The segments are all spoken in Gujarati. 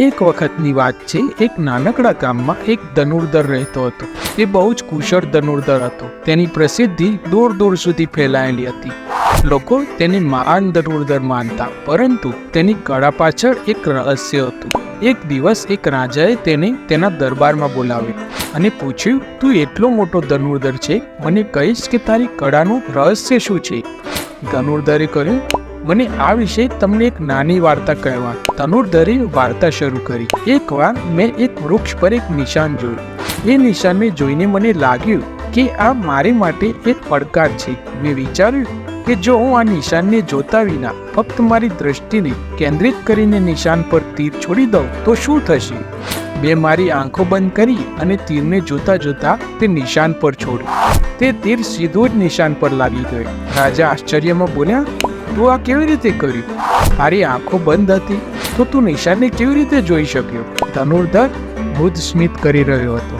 એક વખતની વાત છે, એક નાનકડા ગામમાં એક ધનુર્ધર રહેતો હતો. તે બહુ જ કુશળ ધનુર્ધર હતો. તેની પ્રસિદ્ધિ દૂર દૂર સુધી ફેલાયેલી હતી. લોકો તેને મહાન ધનુર્ધર માનતા, પરંતુ તેની કળા પાછળ એક રહસ્ય હતું. એક દિવસ એક રાજાએ તેને તેના દરબારમાં બોલાવ્યો અને પૂછ્યું, તું એટલો મોટો ધનુર્ધર છે, મને કહીશ કે તારી કળાનું રહસ્ય શું છે? ધનુર્ધરે કહ્યું, મને આ વિશે તમને એક નાની વાર્તા કહેવા. ધનુર્ધરે વાર્તા શરૂ કરી. એકવાર મેં એક વૃક્ષ પર એક નિશાન જોયું. એ નિશાનને જોઈને મને લાગ્યું કે આ મારી માટે એક પડકાર છે. મેં વિચાર્યું કે જો હું આ નિશાનને જોતા વિના ફક્ત મારી દ્રષ્ટિને કેન્દ્રિત કરીને નિશાન પર તીર છોડી દઉં તો શું થશે? મેં મારી આંખો બંધ કરી અને તીરને જોતા જોતા તે નિશાન પર છોડ્યું. તે તીર સીધું જ નિશાન પર લાગી ગયું. રાજા આશ્ચર્યમાં બોલ્યા, તું આ કેવી રીતે કર્યું? તારી આંખો બંધ હતી તો તું નિશાનને કેવી રીતે જોઈ શક્યો? ધનુર્ધર બુદ્ધ સ્મિત કરી રહ્યો હતો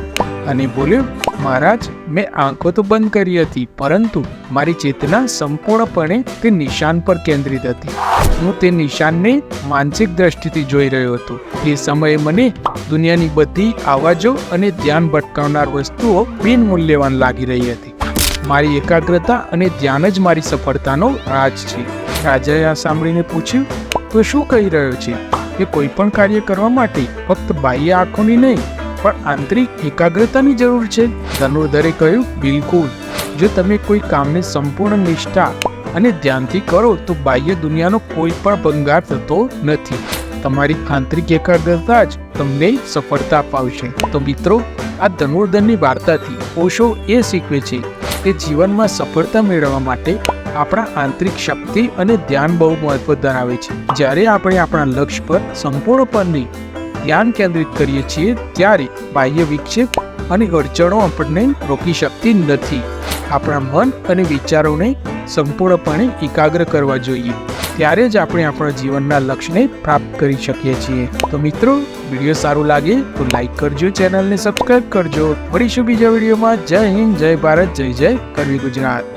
અને બોલ્યો, મહારાજ, મેં આંખો તો બંધ કરી હતી, પરંતુ મારી ચેતના સંપૂર્ણપણે તે નિશાન પર કેન્દ્રિત હતી. હું તે નિશાનને માનસિક દ્રષ્ટિથી જોઈ રહ્યો હતો. તે સમયે મને દુનિયાની બધી અવાજો અને ધ્યાન ભટકાવનાર વસ્તુઓ બિનમૂલ્યવાન લાગી રહી હતી. મારી એકાગ્રતા અને ધ્યાન જ મારી સફળતાનો રાજ છે. રાજાએ આ સાંભળીને પૂછ્યું, તો શું કહી રહ્યો છે કે કોઈ પણ કાર્ય કરવા માટે ફક્ત બાહ્ય આંખોની નહીં પણ આંતરિક એકાગ્રતાની જરૂર છે? ધનુર્ધરે કહ્યું, બિલકુલ. જો તમે કોઈ કામને સંપૂર્ણ નિષ્ઠા અને ધ્યાનથી કરો તો બાહ્ય દુનિયાનો કોઈ પણ ભંગાર થતો નથી. તમારી આંતરિક એકાગ્રતા જ તમને સફળતા અપાવશે. તો મિત્રો, આ ધનુર્ધરની વાર્તાથી ઓશો એ શીખવે છે કે જીવનમાં સફળતા મેળવવા માટે આપણા આંતરિક શક્તિ અને ધ્યાન બહુ મહત્વ ધરાવે છે. જ્યારે આપણે આપણા લક્ષ્ય પર સંપૂર્ણપણે ધ્યાન કેન્દ્રિત કરીએ છીએ ત્યારે બાહ્ય વિક્ષેપ અને અડચણો આપણને રોકી શકતી નથી. આપણા મન અને વિચારોને સંપૂર્ણપણે એકાગ્ર કરવા જોઈએ. ત્યારે જ આપણે આપણા જીવનના લક્ષ્યને પ્રાપ્ત કરી શકીએ છીએ. તો મિત્રો, વિડીયો સારું લાગે તો લાઈક કરજો, ચેનલને સબસ્ક્રાઈબ કરજો. મળીશું બીજા વિડીયોમાં. જય હિન્દ, જય ભારત, જય જય કરવી ગુજરાત.